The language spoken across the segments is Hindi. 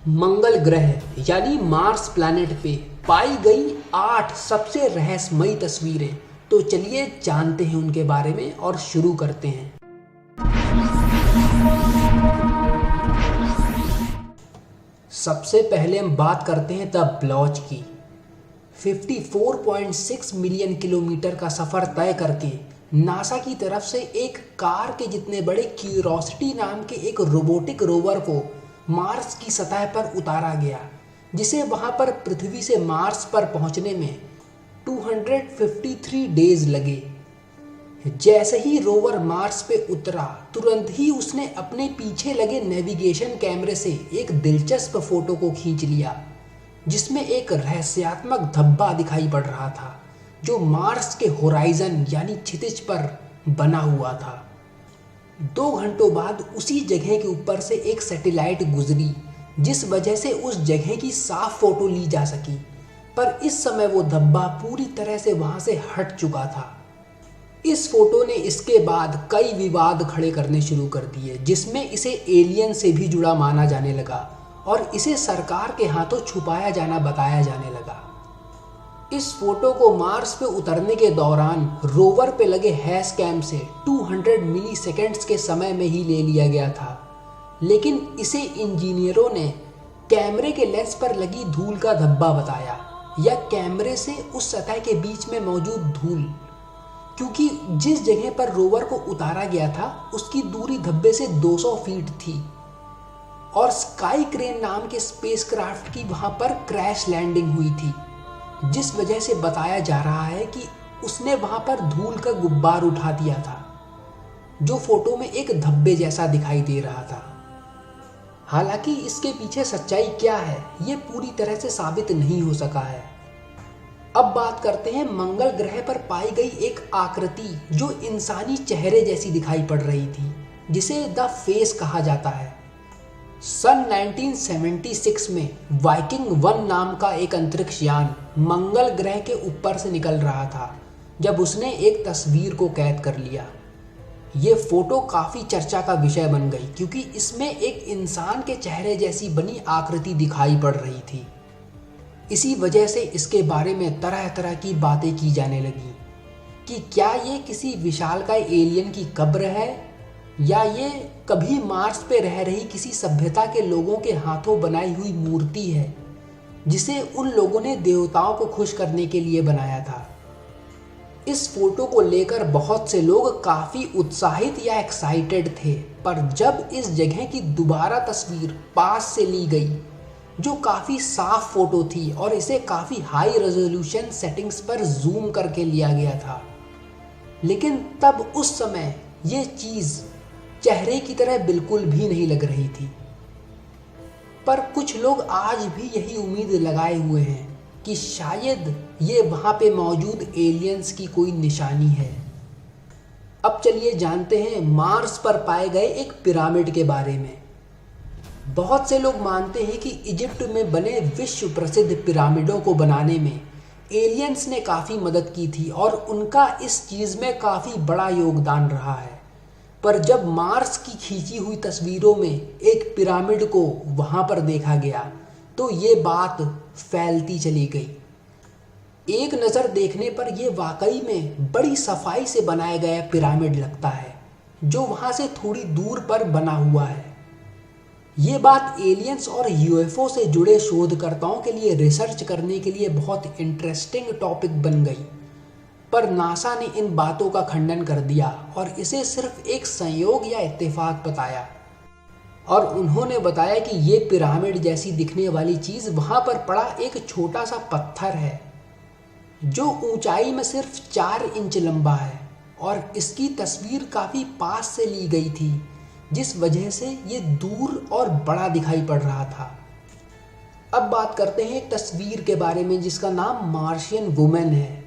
मंगल ग्रह यानी मार्स प्लैनेट पे पाई गई 8 सबसे रहस्यमयी तस्वीरें। तो चलिए जानते हैं उनके बारे में और शुरू करते हैं। सबसे पहले हम बात करते हैं द ब्लॉच की। 54.6 मिलियन किलोमीटर का सफ़र तय करके नासा की तरफ से एक कार के जितने बड़े क्यूरोसिटी नाम के एक रोबोटिक रोवर को मार्स की सतह पर उतारा गया, जिसे वहां पर पृथ्वी से मार्स पर पहुंचने में 253 डेज लगे। जैसे ही रोवर मार्स पे उतरा, तुरंत ही उसने अपने पीछे लगे नेविगेशन कैमरे से एक दिलचस्प फोटो को खींच लिया, जिसमें एक रहस्यात्मक धब्बा दिखाई पड़ रहा था जो मार्स के होराइजन यानी क्षितिज पर बना हुआ था। 2 घंटों बाद उसी जगह के ऊपर से एक सैटेलाइट गुजरी, जिस वजह से उस जगह की साफ फोटो ली जा सकी, पर इस समय वो धब्बा पूरी तरह से वहां से हट चुका था। इस फोटो ने इसके बाद कई विवाद खड़े करने शुरू कर दिए, जिसमें इसे एलियन से भी जुड़ा माना जाने लगा और इसे सरकार के हाथों छुपाया जाना बताया जाने लगा। इस फोटो को मार्स पे उतरने के दौरान रोवर पे लगे हैश कैम से 200 मिली सेकेंड्स के समय में ही ले लिया गया था, लेकिन इसे इंजीनियरों ने कैमरे के लेंस पर लगी धूल का धब्बा बताया, या कैमरे से उस सतह के बीच में मौजूद धूल, क्योंकि जिस जगह पर रोवर को उतारा गया था उसकी दूरी धब्बे से 200 फीट थी और स्काई क्रेन नाम के स्पेसक्राफ्ट की वहां पर क्रैश लैंडिंग हुई थी, जिस वजह से बताया जा रहा है कि उसने वहां पर धूल का गुब्बार उठा दिया था, जो फोटो में एक धब्बे जैसा दिखाई दे रहा था। हालांकि इसके पीछे सच्चाई क्या है ये पूरी तरह से साबित नहीं हो सका है। अब बात करते हैं मंगल ग्रह पर पाई गई एक आकृति जो इंसानी चेहरे जैसी दिखाई पड़ रही थी, जिसे द फेस कहा जाता है। सन 1976 में वाइकिंग 1 नाम का एक अंतरिक्ष यान मंगल ग्रह के ऊपर से निकल रहा था, जब उसने एक तस्वीर को कैद कर लिया। ये फोटो काफी चर्चा का विषय बन गई, क्योंकि इसमें एक इंसान के चेहरे जैसी बनी आकृति दिखाई पड़ रही थी। इसी वजह से इसके बारे में तरह तरह की बातें की जाने लगी कि क्या ये किसी विशालकाय एलियन की कब्र है, या ये कभी मार्स पे रह रही किसी सभ्यता के लोगों के हाथों बनाई हुई मूर्ति है, जिसे उन लोगों ने देवताओं को खुश करने के लिए बनाया था। इस फोटो को लेकर बहुत से लोग काफी उत्साहित या एक्साइटेड थे, पर जब इस जगह की दोबारा तस्वीर पास से ली गई, जो काफी साफ फोटो थी और इसे काफी हाई रेजोल्यूशन सेटिंग्स पर जूम करके लिया गया था, लेकिन तब उस समय ये चीज चेहरे की तरह बिल्कुल भी नहीं लग रही थी। पर कुछ लोग आज भी यही उम्मीद लगाए हुए हैं कि शायद ये वहां पे मौजूद एलियंस की कोई निशानी है। अब चलिए जानते हैं मार्स पर पाए गए एक पिरामिड के बारे में। बहुत से लोग मानते हैं कि इजिप्ट में बने विश्व प्रसिद्ध पिरामिडों को बनाने में एलियंस ने काफी मदद की थी और उनका इस चीज में काफी बड़ा योगदान रहा है। पर जब मार्स की खींची हुई तस्वीरों में एक पिरामिड को वहां पर देखा गया, तो ये बात फैलती चली गई। एक नज़र देखने पर यह वाकई में बड़ी सफाई से बनाया गया पिरामिड लगता है, जो वहां से थोड़ी दूर पर बना हुआ है। ये बात एलियंस और यूएफओ से जुड़े शोधकर्ताओं के लिए रिसर्च करने के लिए बहुत इंटरेस्टिंग टॉपिक बन गई, पर नासा ने इन बातों का खंडन कर दिया और इसे सिर्फ एक संयोग या इत्तेफाक बताया, और उन्होंने बताया कि ये पिरामिड जैसी दिखने वाली चीज वहां पर पड़ा एक छोटा सा पत्थर है, जो ऊंचाई में सिर्फ 4 इंच लंबा है, और इसकी तस्वीर काफी पास से ली गई थी, जिस वजह से ये दूर और बड़ा दिखाई पड़ रहा था। अब बात करते हैं एक तस्वीर के बारे में जिसका नाम मार्शियन वुमेन है।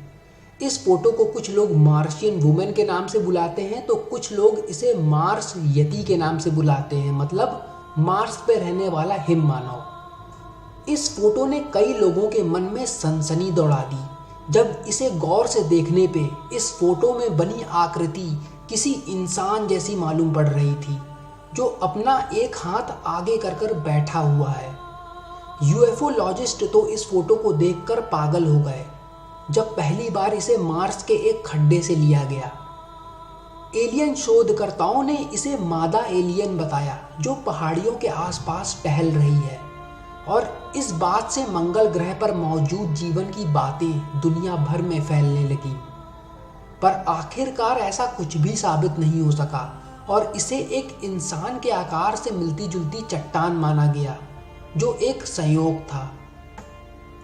इस फोटो को कुछ लोग मार्शियन वुमेन के नाम से बुलाते हैं, तो कुछ लोग इसे मार्स यति के नाम से बुलाते हैं, मतलब मार्स पे रहने वाला हिम मानव। इस फोटो ने कई लोगों के मन में सनसनी दौड़ा दी, जब इसे गौर से देखने पे इस फोटो में बनी आकृति किसी इंसान जैसी मालूम पड़ रही थी, जो अपना एक हाथ आगे कर बैठा हुआ है यूएफओलॉजिस्ट तो इस फोटो को देखकर पागल हो गए जब पहली बार इसे मार्स के एक खड्डे से लिया गया। एलियन शोधकर्ताओं ने इसे मादा एलियन बताया जो पहाड़ियों के आसपास टहल रही है, और इस बात से मंगल ग्रह पर मौजूद जीवन की बातें दुनिया भर में फैलने लगी। पर आखिरकार ऐसा कुछ भी साबित नहीं हो सका और इसे एक इंसान के आकार से मिलती जुलती चट्टान माना गया जो एक संयोग था।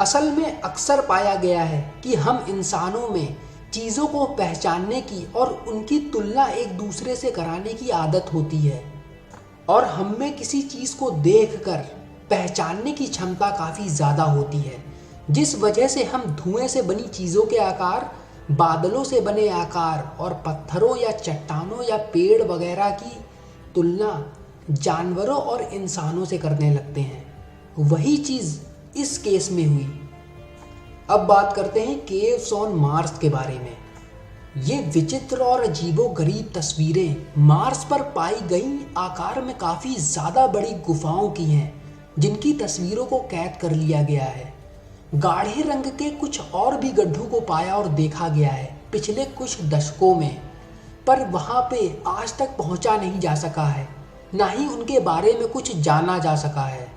असल में अक्सर पाया गया है कि हम इंसानों में चीज़ों को पहचानने की और उनकी तुलना एक दूसरे से कराने की आदत होती है, और हम में किसी चीज़ को देखकर पहचानने की क्षमता काफ़ी ज़्यादा होती है, जिस वजह से हम धुएं से बनी चीज़ों के आकार, बादलों से बने आकार और पत्थरों या चट्टानों या पेड़ वगैरह की तुलना जानवरों और इंसानों से करने लगते हैं। वही चीज़ इस केस में हुई। अब बात करते हैं केव्स ऑन मार्स के बारे में। ये विचित्र और अजीबोगरीब तस्वीरें मार्स पर पाई गई आकार में काफ़ी ज़्यादा बड़ी गुफाओं की हैं, जिनकी तस्वीरों को कैद कर लिया गया है। गाढ़े रंग के कुछ और भी गड्ढों को पाया और देखा गया है पिछले कुछ दशकों में, पर वहाँ पे आज तक पहुँचा नहीं जा सका है, ना ही उनके बारे में कुछ जाना जा सका है।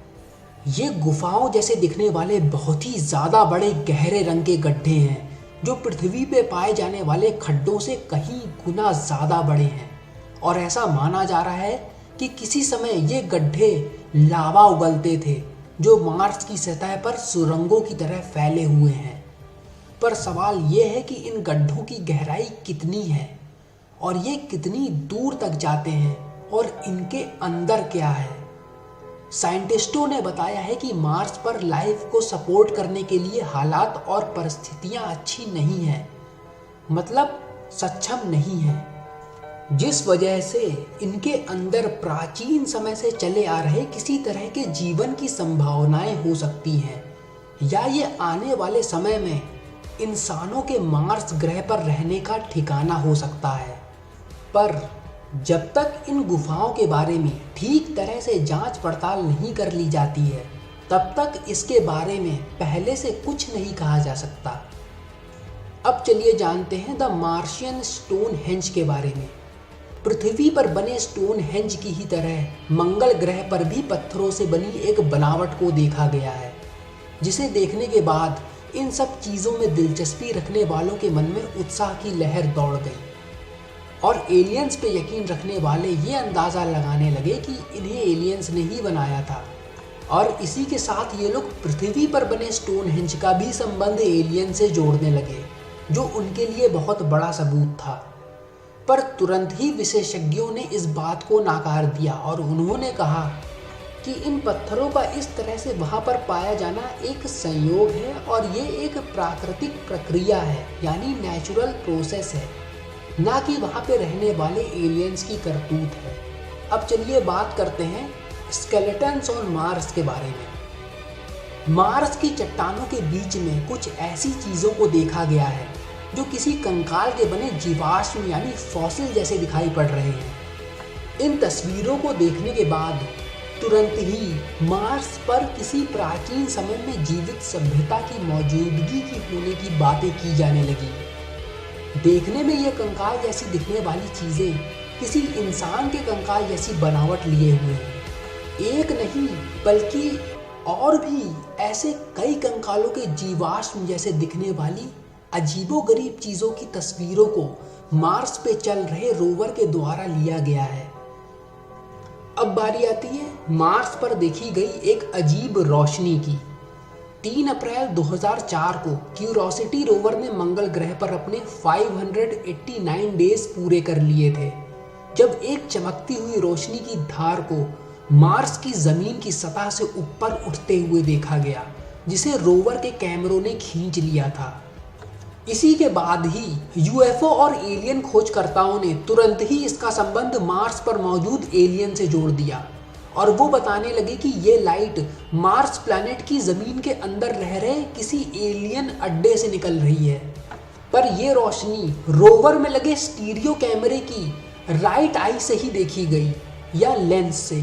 ये गुफाओं जैसे दिखने वाले बहुत ही ज़्यादा बड़े गहरे रंग के गड्ढे हैं जो पृथ्वी पे पाए जाने वाले खड्डों से कहीं गुना ज़्यादा बड़े हैं, और ऐसा माना जा रहा है कि किसी समय ये गड्ढे लावा उगलते थे जो मार्स की सतह पर सुरंगों की तरह फैले हुए हैं। पर सवाल ये है कि इन गड्ढों की गहराई कितनी है और ये कितनी दूर तक जाते हैं और इनके अंदर क्या है। साइंटिस्टों ने बताया है कि मार्स पर लाइफ को सपोर्ट करने के लिए हालात और परिस्थितियां अच्छी नहीं हैं, मतलब सक्षम नहीं हैं, जिस वजह से इनके अंदर प्राचीन समय से चले आ रहे किसी तरह के जीवन की संभावनाएं हो सकती हैं, या ये आने वाले समय में इंसानों के मार्स ग्रह पर रहने का ठिकाना हो सकता है। पर जब तक इन गुफाओं के बारे में ठीक तरह से जांच पड़ताल नहीं कर ली जाती है, तब तक इसके बारे में पहले से कुछ नहीं कहा जा सकता। अब चलिए जानते हैं द मार्शियन स्टोनहेंज के बारे में। पृथ्वी पर बने स्टोनहेंज की ही तरह मंगल ग्रह पर भी पत्थरों से बनी एक बनावट को देखा गया है, जिसे देखने के बाद इन सब चीज़ों में दिलचस्पी रखने वालों के मन में उत्साह की लहर दौड़ गई, और एलियंस पे यकीन रखने वाले ये अंदाज़ा लगाने लगे कि इन्हें एलियंस ने ही बनाया था, और इसी के साथ ये लोग पृथ्वी पर बने स्टोनहेंज का भी संबंध एलियन से जोड़ने लगे, जो उनके लिए बहुत बड़ा सबूत था। पर तुरंत ही विशेषज्ञों ने इस बात को नाकार दिया और उन्होंने कहा कि इन पत्थरों का इस तरह से वहाँ पर पाया जाना एक संयोग है और ये एक प्राकृतिक प्रक्रिया है, यानी नेचुरल प्रोसेस है, ना कि वहाँ पे रहने वाले एलियंस की करतूत है। अब चलिए बात करते हैं स्केलेटन्स ऑन मार्स के बारे में। मार्स की चट्टानों के बीच में कुछ ऐसी चीज़ों को देखा गया है जो किसी कंकाल के बने जीवाश्म यानी फॉसिल जैसे दिखाई पड़ रहे हैं। इन तस्वीरों को देखने के बाद तुरंत ही मार्स पर किसी प्राचीन समय में जीवित सभ्यता की मौजूदगी की होने की बातें की जाने लगी। देखने में ये कंकाल जैसी दिखने वाली चीज़ें किसी इंसान के कंकाल जैसी बनावट लिए हुए हैं। एक नहीं बल्कि और भी ऐसे कई कंकालों के जीवाश्म जैसे दिखने वाली अजीबोगरीब चीज़ों की तस्वीरों को मार्स पे चल रहे रोवर के द्वारा लिया गया है। अब बारी आती है मार्स पर देखी गई एक अजीब रोशनी की। 3 अप्रैल 2004 को क्यूरोसिटी रोवर ने मंगल ग्रह पर अपने 589 डेज पूरे कर लिए थे, जब एक चमकती हुई रोशनी की धार को मार्स की ज़मीन की सतह से ऊपर उठते हुए देखा गया, जिसे रोवर के कैमरों ने खींच लिया था। इसी के बाद ही यूएफओ और एलियन खोजकर्ताओं ने तुरंत ही इसका संबंध मार्स पर मौजूद एलियन से जोड़ दिया, और वो बताने लगे कि ये लाइट मार्स प्लैनेट की ज़मीन के अंदर रह रहे किसी एलियन अड्डे से निकल रही है। पर ये रोशनी रोवर में लगे स्टीरियो कैमरे की राइट आई से ही देखी गई, या लेंस से।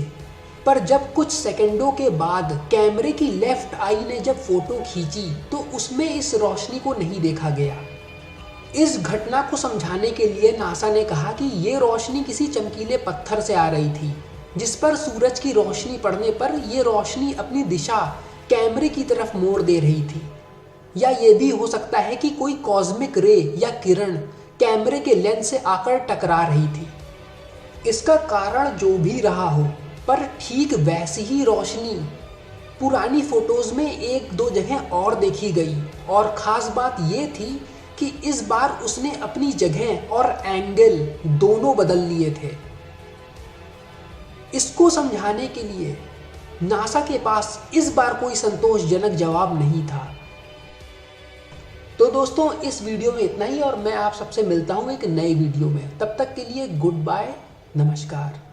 पर जब कुछ सेकंडों के बाद कैमरे की लेफ्ट आई ने जब फोटो खींची तो उसमें इस रोशनी को नहीं देखा गया। इस घटना को समझाने के लिए नासा ने कहा कि ये रोशनी किसी चमकीले पत्थर से आ रही थी, जिस पर सूरज की रोशनी पड़ने पर यह रोशनी अपनी दिशा कैमरे की तरफ मोड़ दे रही थी। या ये भी हो सकता है कि कोई कॉस्मिक रे या किरण कैमरे के लेंस से आकर टकरा रही थी। इसका कारण जो भी रहा हो, पर ठीक वैसी ही रोशनी पुरानी फोटोज में एक दो जगह और देखी गई, और खास बात ये थी कि इस बार उसने अपनी जगह और एंगल दोनों बदल लिए थे। इसको समझाने के लिए नासा के पास इस बार कोई संतोषजनक जवाब नहीं था। तो दोस्तों, इस वीडियो में इतना ही और मैं आप सबसे मिलता हूं एक नई वीडियो में। तब तक के लिए गुड बाय, नमस्कार।